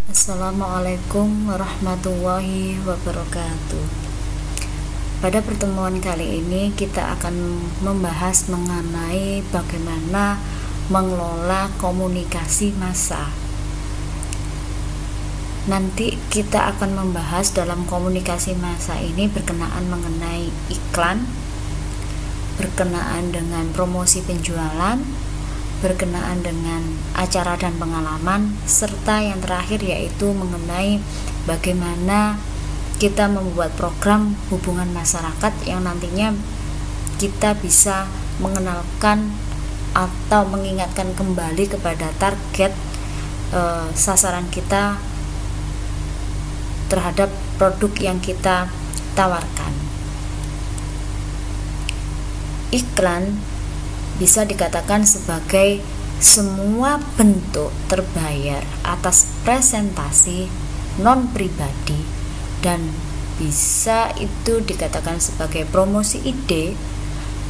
Assalamualaikum warahmatullahi wabarakatuh. Pada pertemuan kali ini kita akan membahas mengenai bagaimana mengelola komunikasi massa. Nanti kita akan membahas dalam komunikasi massa ini berkenaan mengenai iklan, berkenaan dengan promosi penjualan, berkenaan dengan acara dan pengalaman, serta yang terakhir yaitu mengenai bagaimana kita membuat program hubungan masyarakat yang nantinya kita bisa mengenalkan atau mengingatkan kembali kepada target sasaran kita terhadap produk yang kita tawarkan. Iklan bisa dikatakan sebagai semua bentuk terbayar atas presentasi non-pribadi, dan bisa itu dikatakan sebagai promosi ide,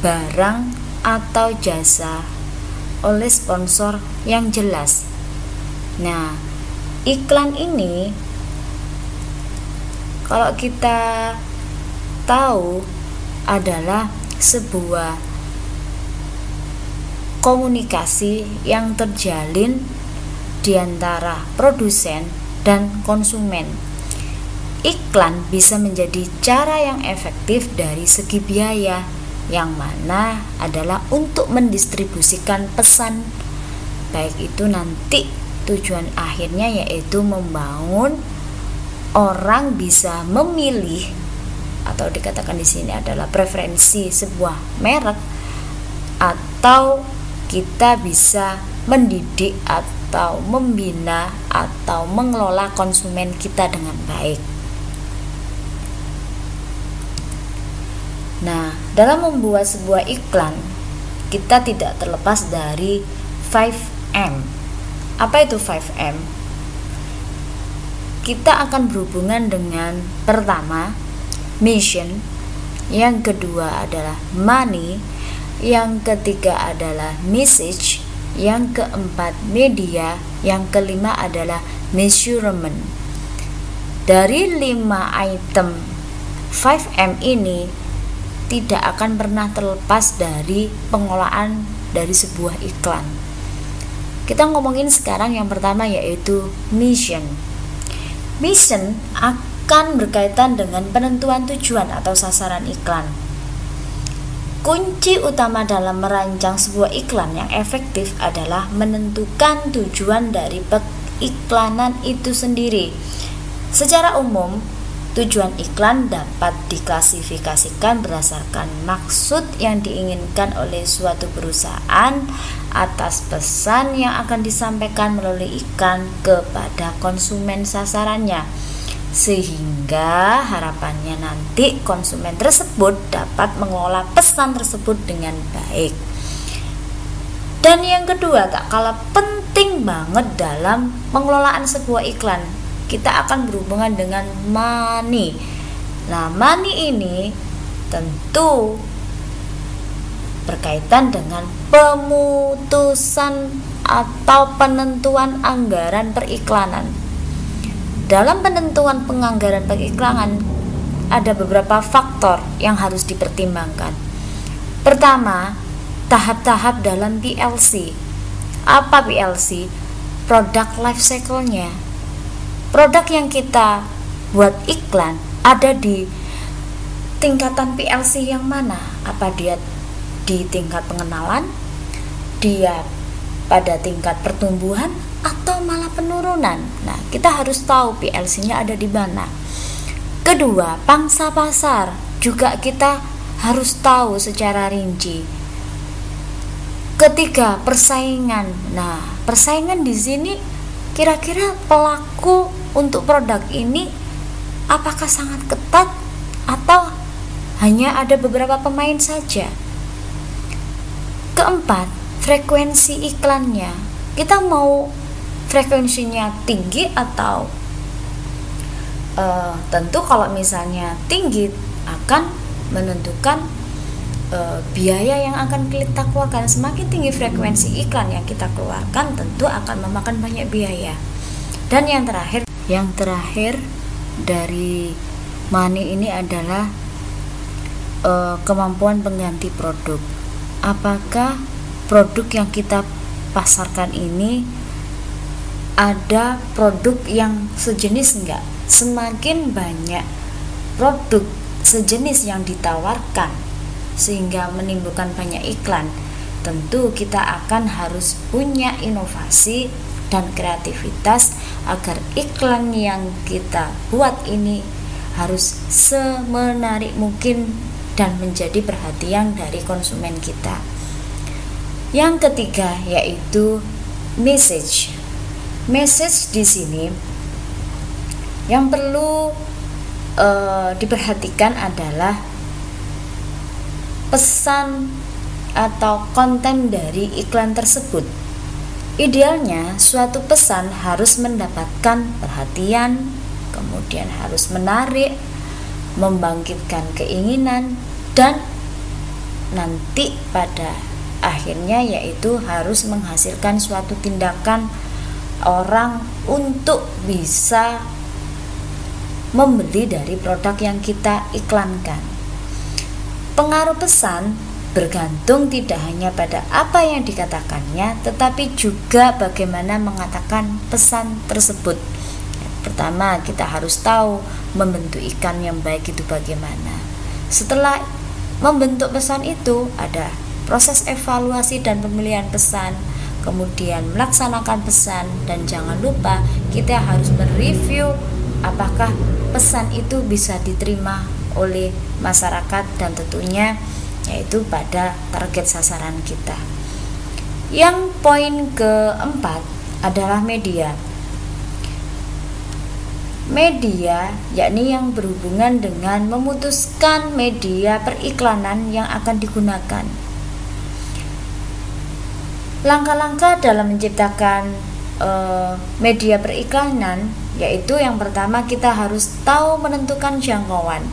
barang atau jasa oleh sponsor yang jelas. Nah, iklan ini kalau kita tahu adalah sebuah komunikasi yang terjalin di antara produsen dan konsumen. Iklan bisa menjadi cara yang efektif dari segi biaya, yang mana adalah untuk mendistribusikan pesan, baik itu nanti tujuan akhirnya yaitu membangun orang bisa memilih, atau dikatakan di sini adalah preferensi sebuah merek, atau kita bisa mendidik atau membina atau mengelola konsumen kita dengan baik. Nah, dalam membuat sebuah iklan, kita tidak terlepas dari 5M. Apa itu 5M? Kita akan berhubungan dengan pertama, mission, yang kedua adalah money, yang ketiga adalah message, yang keempat media, yang kelima adalah measurement. Dari 5 item 5M ini tidak akan pernah terlepas dari pengelolaan dari sebuah iklan. Kita ngomongin sekarang yang pertama yaitu mission. Mission akan berkaitan dengan penentuan tujuan atau sasaran iklan. Kunci utama dalam merancang sebuah iklan yang efektif adalah menentukan tujuan dari periklanan itu sendiri. Secara umum, tujuan iklan dapat diklasifikasikan berdasarkan maksud yang diinginkan oleh suatu perusahaan atas pesan yang akan disampaikan melalui iklan kepada konsumen sasarannya, sehingga harapannya nanti konsumen tersebut dapat mengelola pesan tersebut dengan baik. Dan yang kedua, tak kalah penting banget dalam pengelolaan sebuah iklan, kita akan berhubungan dengan money. Nah, money ini tentu berkaitan dengan pemutusan atau penentuan anggaran periklanan. Dalam penentuan penganggaran periklanan ada beberapa faktor yang harus dipertimbangkan. Pertama, tahap-tahap dalam PLC. Apa PLC? Product life cycle-nya. Produk yang kita buat iklan ada di tingkatan PLC yang mana? Apa dia di tingkat pengenalan? Dia pada tingkat pertumbuhan atau malah penurunan? Nah, kita harus tahu PLC-nya ada di mana. Kedua, pangsa pasar juga kita harus tahu secara rinci. Ketiga, persaingan. Nah, persaingan di sini kira-kira pelaku untuk produk ini apakah sangat ketat atau hanya ada beberapa pemain saja. Keempat, frekuensi iklannya. Kita mau frekuensinya tinggi atau tentu kalau misalnya tinggi akan menentukan biaya yang akan kita keluarkan. Semakin tinggi frekuensi iklan yang kita keluarkan, tentu akan memakan banyak biaya. Dan yang terakhir dari money ini adalah kemampuan pengganti produk. Apakah produk yang kita pasarkan ini ada produk yang sejenis enggak? Semakin banyak produk sejenis yang ditawarkan sehingga menimbulkan banyak iklan, tentu kita akan harus punya inovasi dan kreativitas agar iklan yang kita buat ini harus semenarik mungkin dan menjadi perhatian dari konsumen kita. Yang ketiga yaitu message. Message di sini yang perlu diperhatikan adalah pesan atau konten dari iklan tersebut. Idealnya suatu pesan harus mendapatkan perhatian, kemudian harus menarik, membangkitkan keinginan, dan nanti pada akhirnya yaitu harus menghasilkan suatu tindakan orang untuk bisa membeli dari produk yang kita iklankan. Pengaruh pesan bergantung tidak hanya pada apa yang dikatakannya, tetapi juga bagaimana mengatakan pesan tersebut. Pertama, kita harus tahu membentuk iklan yang baik itu bagaimana. Setelah membentuk pesan itu, ada proses evaluasi dan pemilihan pesan, kemudian melaksanakan pesan, dan jangan lupa kita harus mereview apakah pesan itu bisa diterima oleh masyarakat dan tentunya yaitu pada target sasaran kita. Yang poin keempat adalah media. Media yakni yang berhubungan dengan memutuskan media periklanan yang akan digunakan. Langkah-langkah dalam menciptakan media periklanan yaitu yang pertama kita harus tahu menentukan jangkauan,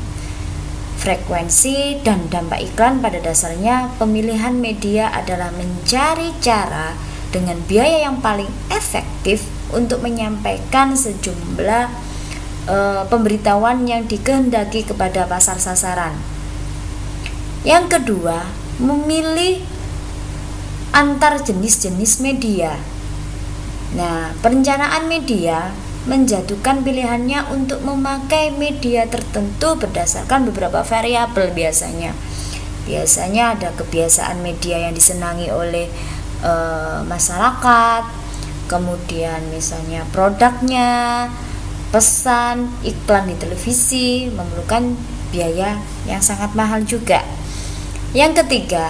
frekuensi, dan dampak iklan. Pada dasarnya pemilihan media adalah mencari cara dengan biaya yang paling efektif untuk menyampaikan sejumlah pemberitahuan yang dikehendaki kepada pasar sasaran. Yang kedua, memilih antar jenis-jenis media. Nah, perencanaan media menjatuhkan pilihannya untuk memakai media tertentu berdasarkan beberapa variabel biasanya. Biasanya ada kebiasaan media yang disenangi oleh masyarakat, kemudian misalnya produknya, pesan, iklan di televisi memerlukan biaya yang sangat mahal juga. Yang ketiga,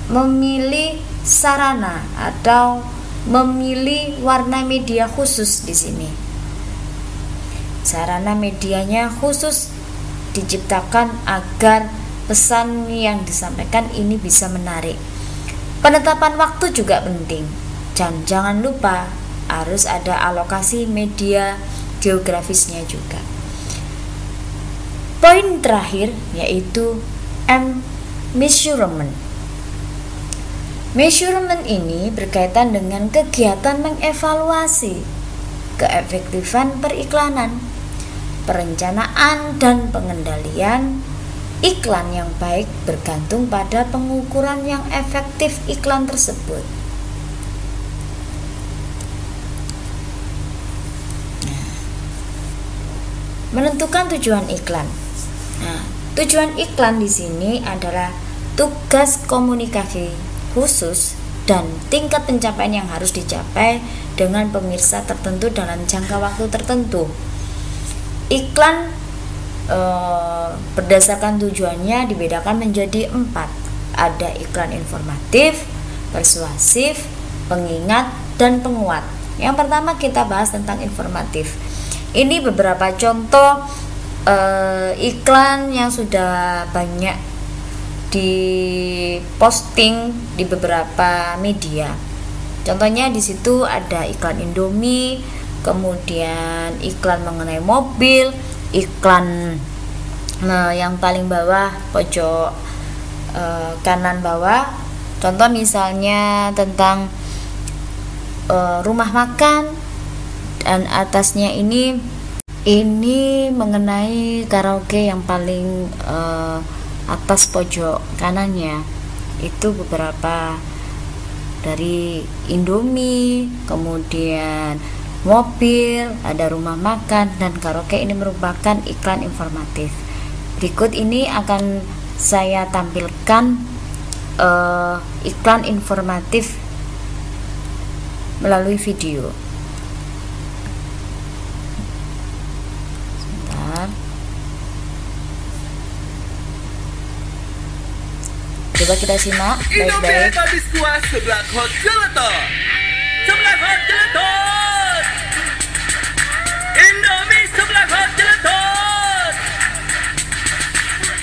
memilih sarana atau memilih warna media khusus di sini. Sarana medianya khusus diciptakan agar pesan yang disampaikan ini bisa menarik. Penetapan waktu juga penting. Dan jangan lupa harus ada alokasi media geografisnya juga. Poin terakhir yaitu measurement. Measurement ini berkaitan dengan kegiatan mengevaluasi keefektifan periklanan, perencanaan dan pengendalian. Iklan yang baik bergantung pada pengukuran yang efektif iklan tersebut. Menentukan tujuan iklan. Nah, tujuan iklan di sini adalah tugas komunikasi khusus dan tingkat pencapaian yang harus dicapai dengan pemirsa tertentu dalam jangka waktu tertentu. Iklan berdasarkan tujuannya dibedakan menjadi 4. Ada iklan informatif, persuasif, pengingat, dan penguat. Yang pertama kita bahas tentang informatif. Ini beberapa contoh iklan yang sudah banyak diposting di beberapa media. Contohnya di situ ada iklan Indomie, kemudian iklan mengenai mobil, iklan yang paling bawah pojok kanan bawah. Contoh misalnya tentang rumah makan, Dan atasnya ini mengenai karaoke yang paling atas pojok kanannya itu beberapa dari Indomie, kemudian mobil, ada rumah makan, dan karaoke. Ini merupakan iklan informatif. Berikut ini akan saya tampilkan iklan informatif melalui video. Sebentar. Coba kita simak baik-baik. Habis kuah sebelah hot gelato. Sebelah hot gelato. Indomie sebelah hot gelato.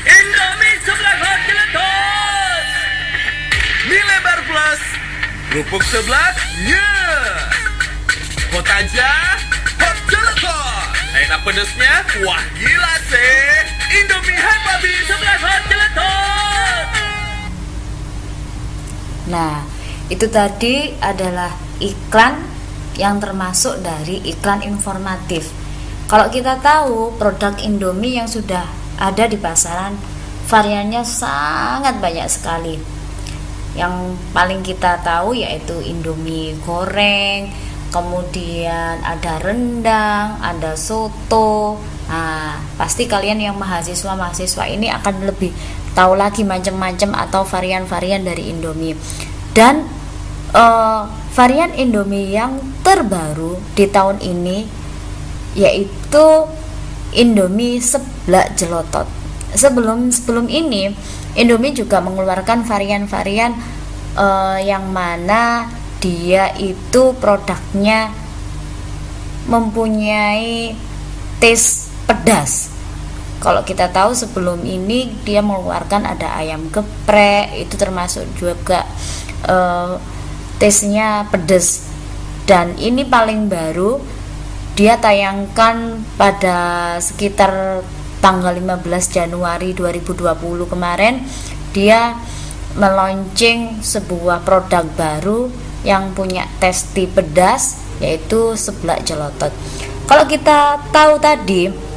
Indomie sebelah hot gelato. Mie lebar plus. Kerupuk sebelah, hot aja, hot gelato. Enak pedesnya, wah gila sih. Indomie hype habis sebelah hot gelato. Nah, itu tadi adalah iklan yang termasuk dari iklan informatif. Kalau kita tahu produk Indomie yang sudah ada di pasaran, variannya sangat banyak sekali. Yang paling kita tahu yaitu Indomie goreng, kemudian ada rendang, ada soto. Nah, pasti kalian yang mahasiswa ini akan lebih tahu lagi macam-macam atau varian-varian dari Indomie. Dan varian Indomie yang terbaru di tahun ini yaitu Indomie seblak jelotot. Sebelum ini Indomie juga mengeluarkan varian-varian yang mana dia itu produknya mempunyai taste pedas. Kalau kita tahu sebelum ini dia mengeluarkan ada ayam geprek, itu termasuk juga taste-nya pedas. Dan ini paling baru, dia tayangkan pada sekitar tanggal 15 Januari 2020 kemarin. Dia meluncing sebuah produk baru yang punya taste pedas, yaitu seblak jelotot. Kalau kita tahu tadi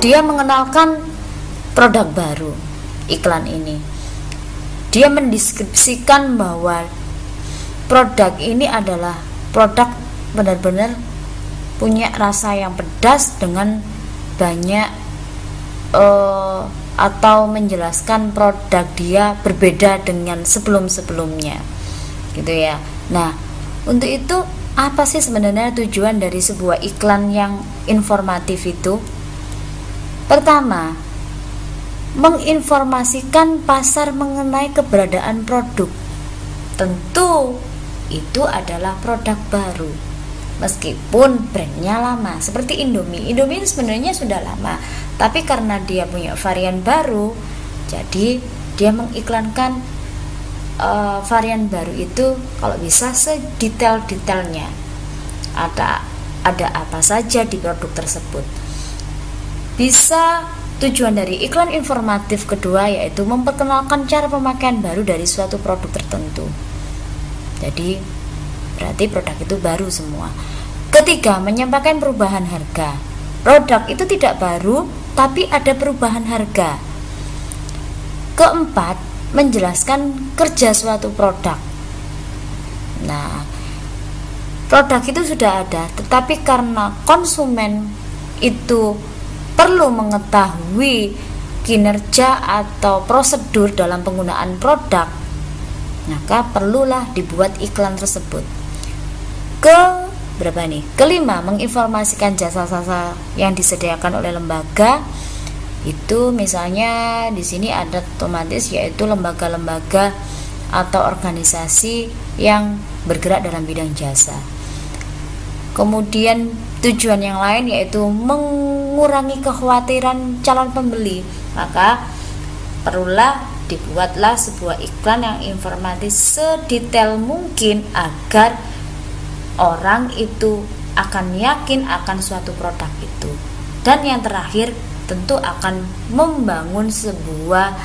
dia mengenalkan produk baru, iklan ini dia mendeskripsikan bahwa produk ini adalah produk benar-benar punya rasa yang pedas dengan banyak atau menjelaskan produk dia berbeda dengan sebelum-sebelumnya, gitu ya. Nah, untuk itu apa sih sebenarnya tujuan dari sebuah iklan yang informatif itu? Pertama, menginformasikan pasar mengenai keberadaan produk. Tentu itu adalah produk baru, meskipun brandnya lama. Seperti Indomie sebenarnya sudah lama, tapi karena dia punya varian baru, jadi dia mengiklankan varian baru itu kalau bisa sedetail-detailnya, ada apa saja di produk tersebut. Bisa tujuan dari iklan informatif kedua yaitu memperkenalkan cara pemakaian baru dari suatu produk tertentu. Jadi berarti produk itu baru semua. Ketiga, menyampaikan perubahan harga. Produk itu tidak baru tapi ada perubahan harga. Keempat, menjelaskan kerja suatu produk. Nah, produk itu sudah ada, tetapi karena konsumen itu perlu mengetahui kinerja atau prosedur dalam penggunaan produk, maka perlulah dibuat iklan tersebut. Kelima, menginformasikan jasa-jasa yang disediakan oleh lembaga. Itu misalnya di sini ada otomatis yaitu lembaga-lembaga atau organisasi yang bergerak dalam bidang jasa. Kemudian tujuan yang lain yaitu mengurangi kekhawatiran calon pembeli, maka perlulah dibuatlah sebuah iklan yang informatif sedetail mungkin agar orang itu akan yakin akan suatu produk itu. Dan yang terakhir, tentu akan membangun sebuah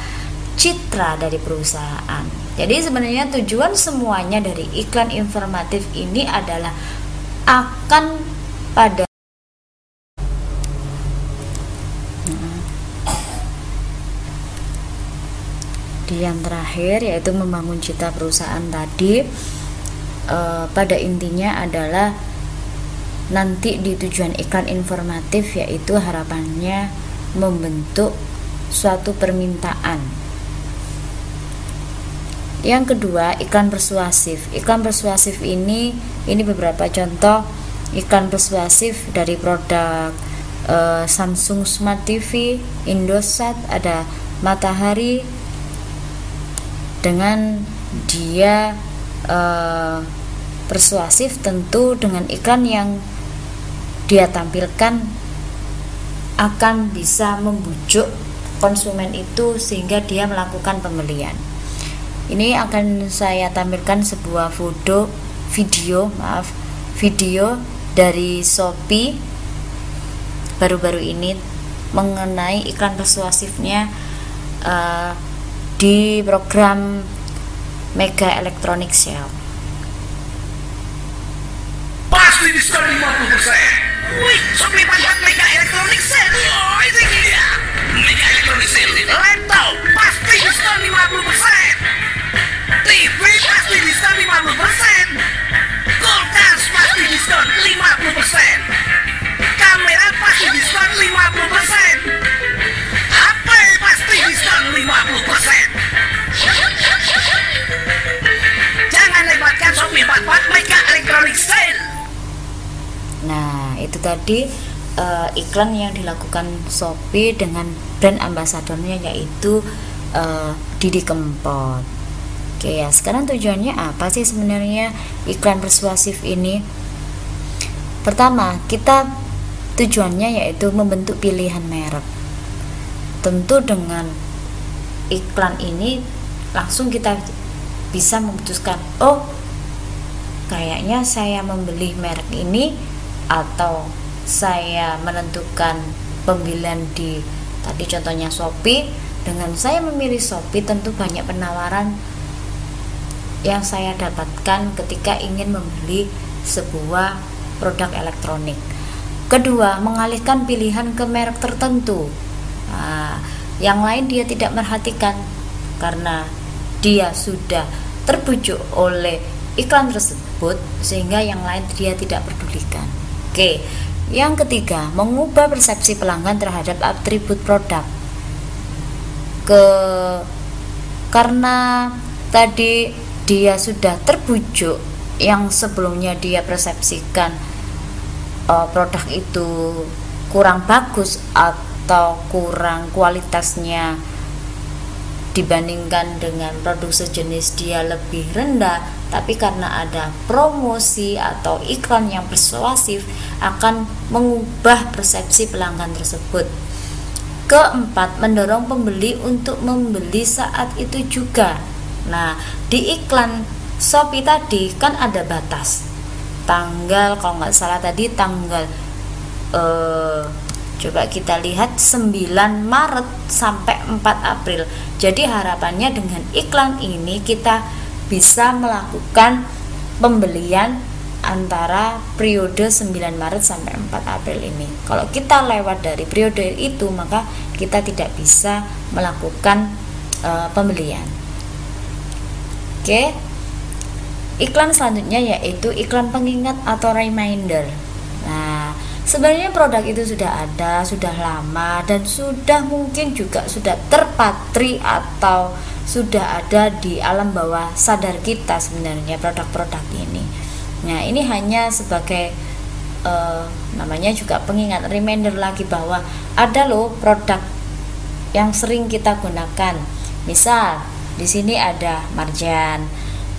citra dari perusahaan. Jadi sebenarnya tujuan semuanya dari iklan informatif ini adalah akan pada di yang terakhir, yaitu membangun cita perusahaan tadi. Pada intinya adalah nanti di tujuan iklan informatif, yaitu harapannya membentuk suatu permintaan. Yang kedua, iklan persuasif. Iklan persuasif ini beberapa contoh iklan persuasif dari produk Samsung Smart TV, Indosat, ada Matahari, dengan dia persuasif tentu dengan iklan yang dia tampilkan akan bisa membujuk konsumen itu sehingga dia melakukan pembelian. Ini akan saya tampilkan sebuah video dari Shopee baru-baru ini mengenai iklan persuasifnya di program Mega Electronic Sale. Pasti diskon 50%. Wih, Shopee Paket Mega Electronic Sale. Oh, ini dia. Mega Electronic Sale. Laptop pasti diskon 50%. TV pasti diskon 50%. Kulkas pasti diskon 50%. Kamera pasti diskon 50%. HP pasti diskon 50%. Jangan lewatkan Shopee Paket Mega Electronic Sale. Nah, itu tadi iklan yang dilakukan Shopee dengan brand ambasadornya, yaitu Didi Kempot. Oke ya, sekarang tujuannya apa sih sebenarnya iklan persuasif ini? Pertama, kita tujuannya yaitu membentuk pilihan merek. Tentu dengan iklan ini langsung kita bisa memutuskan, oh kayaknya saya membeli merek ini, atau saya menentukan pembelian di tadi contohnya Shopee. Dengan saya memilih Shopee, tentu banyak penawaran yang saya dapatkan ketika ingin membeli sebuah produk elektronik. Kedua, mengalihkan pilihan ke merek tertentu. Nah, yang lain dia tidak merhatikan karena dia sudah terbujuk oleh iklan tersebut, sehingga yang lain dia tidak pedulikan. Oke, yang ketiga, mengubah persepsi pelanggan terhadap atribut produk. Karena tadi dia sudah terbujuk, yang sebelumnya dia persepsikan produk itu kurang bagus atau kurang kualitasnya dibandingkan dengan produk sejenis dia lebih rendah, tapi karena ada promosi atau iklan yang persuasif akan mengubah persepsi pelanggan tersebut. Keempat, mendorong pembeli untuk membeli saat itu juga. Nah, di iklan Shopee tadi kan ada batas tanggal, kalau nggak salah tadi tanggal coba kita lihat 9 Maret sampai 4 April. Jadi harapannya dengan iklan ini kita bisa melakukan pembelian antara periode 9 Maret sampai 4 April ini. Kalau kita lewat dari periode itu, maka kita tidak bisa melakukan pembelian. Oke. Iklan selanjutnya yaitu iklan pengingat atau reminder. Nah, sebenarnya produk itu sudah ada, sudah lama, dan sudah mungkin juga sudah terpatri atau sudah ada di alam bawah sadar kita sebenarnya produk-produk ini. Nah, ini hanya sebagai namanya juga pengingat, reminder lagi bahwa ada loh produk yang sering kita gunakan. Misal di sini ada marjan,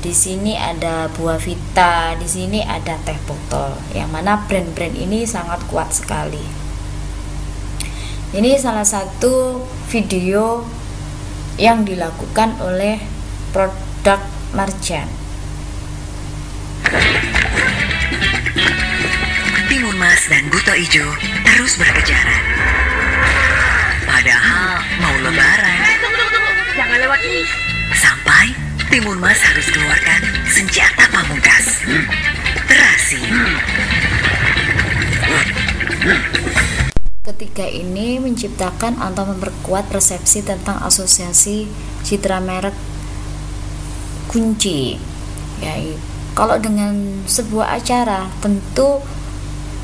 di sini ada buah vita, di sini ada teh botol, yang mana brand-brand ini sangat kuat sekali. Ini salah satu video yang dilakukan oleh produk marjan. Timun Mas dan Buto Ijo terus berkejaran. Padahal mau lebaran. Tunggu. Jangan lewat ini. Sampai Timun Mas harus keluarkan senjata pamungkas. terasi. Ketiga ini menciptakan atau memperkuat persepsi tentang asosiasi citra merek kunci. Ya, kalau dengan sebuah acara tentu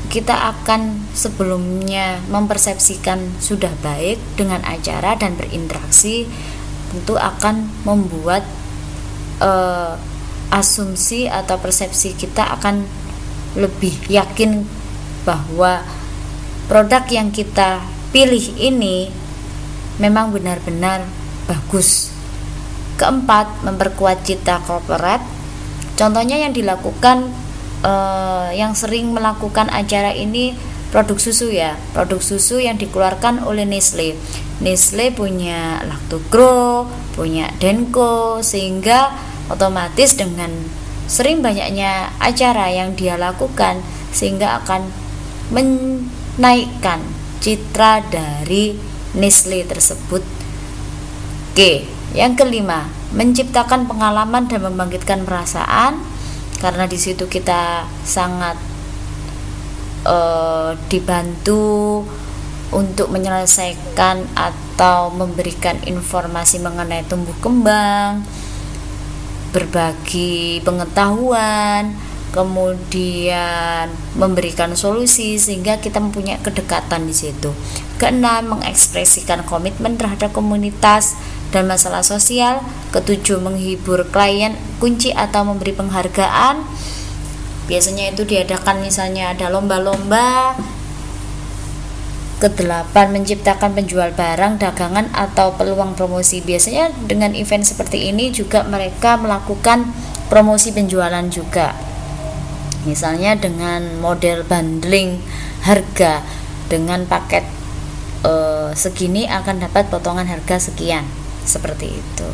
kita akan sebelumnya mempersepsikan sudah baik dengan acara dan berinteraksi, tentu akan membuat asumsi atau persepsi kita akan lebih yakin bahwa produk yang kita pilih ini memang benar-benar bagus. Keempat, memperkuat citra corporate. Contohnya yang dilakukan yang sering melakukan acara ini produk susu ya, produk susu yang dikeluarkan oleh Nestle. Nestle punya Lactogro, punya Denko, sehingga otomatis dengan sering banyaknya acara yang dia lakukan sehingga akan menaikkan citra dari Nestle tersebut. Oke, yang kelima, menciptakan pengalaman dan membangkitkan perasaan, karena di situ kita sangat dibantu untuk menyelesaikan atau memberikan informasi mengenai tumbuh kembang, berbagi pengetahuan, kemudian memberikan solusi sehingga kita mempunyai kedekatan di situ. Keenam, mengekspresikan komitmen terhadap komunitas dan masalah sosial. Ketujuh, menghibur klien kunci atau memberi penghargaan. Biasanya itu diadakan misalnya ada lomba-lomba. Kedelapan, menciptakan penjual barang, dagangan atau peluang promosi. Biasanya dengan event seperti ini juga mereka melakukan promosi penjualan juga. Misalnya dengan model bundling harga, dengan paket segini akan dapat potongan harga sekian, seperti itu.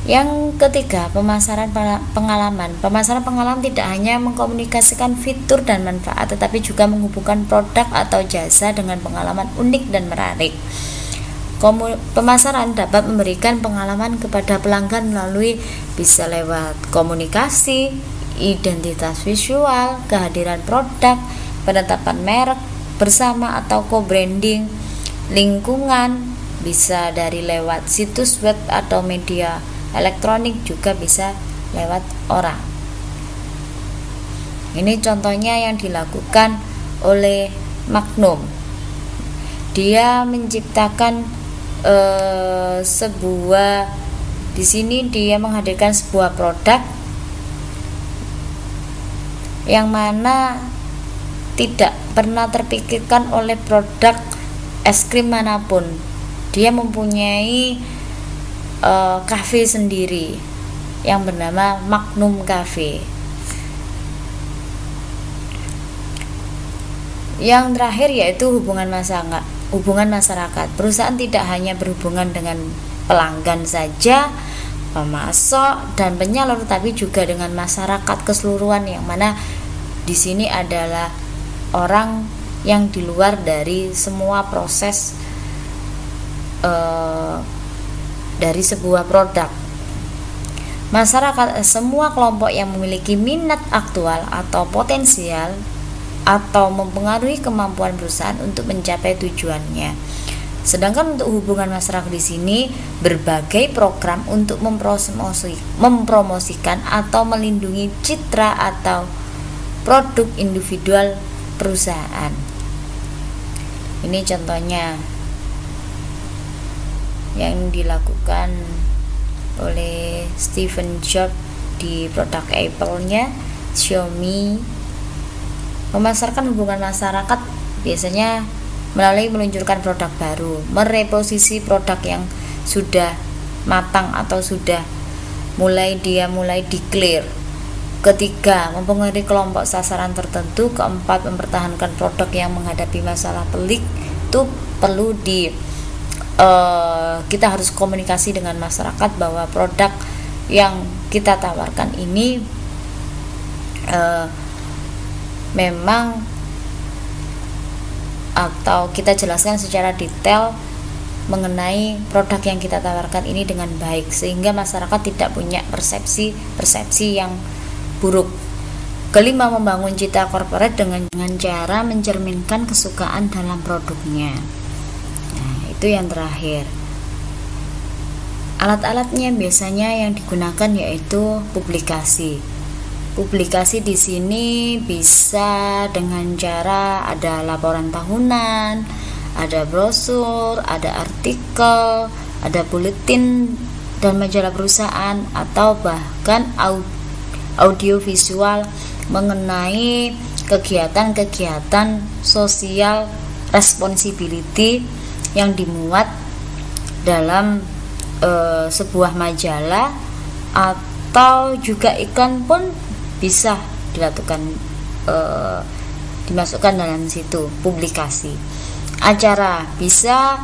Yang ketiga, pemasaran pengalaman. Pemasaran pengalaman tidak hanya mengkomunikasikan fitur dan manfaat, tetapi juga menghubungkan produk atau jasa dengan pengalaman unik dan menarik. Pemasaran dapat memberikan pengalaman kepada pelanggan melalui bisa lewat komunikasi, identitas visual, kehadiran produk, penetapan merek bersama atau co-branding, lingkungan, bisa dari lewat situs web atau media elektronik, juga bisa lewat orang. Ini contohnya yang dilakukan oleh Magnum. Dia menciptakan di sini dia menghadirkan sebuah produk yang mana tidak pernah terpikirkan oleh produk es krim manapun. Dia mempunyai cafe sendiri yang bernama Magnum Cafe. Yang terakhir yaitu hubungan masyarakat. Perusahaan tidak hanya berhubungan dengan pelanggan saja, pemasok dan penyalur, tapi juga dengan masyarakat keseluruhan, yang mana di sini adalah orang yang di luar dari semua proses dari sebuah produk. Masyarakat, semua kelompok yang memiliki minat aktual atau potensial atau mempengaruhi kemampuan perusahaan untuk mencapai tujuannya. Sedangkan untuk hubungan masyarakat di sini, berbagai program untuk mempromosikan atau melindungi citra atau produk individual perusahaan. Ini contohnya yang dilakukan oleh Steve Jobs di produk Apple-nya, Xiaomi. Memasarkan hubungan masyarakat biasanya melalui meluncurkan produk baru, mereposisi produk yang sudah matang atau sudah mulai declare. Ketiga, mempengaruhi kelompok sasaran tertentu. Keempat, mempertahankan produk yang menghadapi masalah pelik. Itu perlu kita harus komunikasi dengan masyarakat bahwa produk yang kita tawarkan ini memang, atau kita jelaskan secara detail mengenai produk yang kita tawarkan ini dengan baik, sehingga masyarakat tidak punya persepsi yang buruk. Kelima, membangun cita corporate dengan cara mencerminkan kesukaan dalam produknya. Nah, itu yang terakhir. Alat-alatnya biasanya yang digunakan yaitu publikasi. Publikasi di sini bisa dengan cara ada laporan tahunan, ada brosur, ada artikel, ada buletin dan majalah perusahaan, atau bahkan audio visual mengenai kegiatan-kegiatan sosial responsibility yang dimuat dalam sebuah majalah, atau juga iklan pun bisa dimasukkan dalam situ publikasi. Acara bisa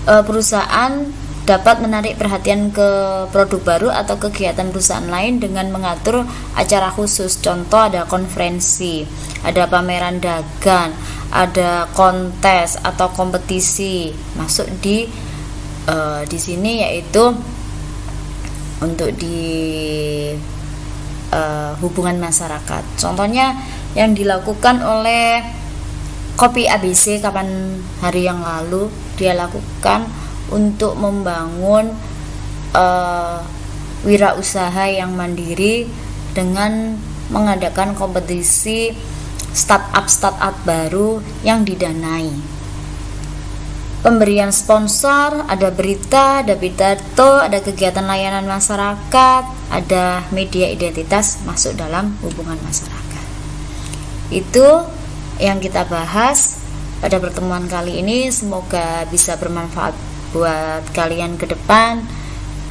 perusahaan dapat menarik perhatian ke produk baru atau kegiatan perusahaan lain dengan mengatur acara khusus. Contoh, ada konferensi, ada pameran dagang, ada kontes atau kompetisi masuk di sini, yaitu untuk di hubungan masyarakat. Contohnya yang dilakukan oleh Kopi ABC kapan hari yang lalu, dia lakukan untuk membangun wirausaha yang mandiri dengan mengadakan kompetisi startup baru yang didanai. Pemberian sponsor, ada berita, ada pidato, ada kegiatan layanan masyarakat, ada media identitas masuk dalam hubungan masyarakat. Itu yang kita bahas pada pertemuan kali ini. Semoga bisa bermanfaat buat kalian ke depan,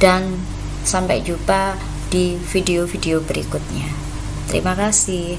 dan sampai jumpa di video-video berikutnya. Terima kasih.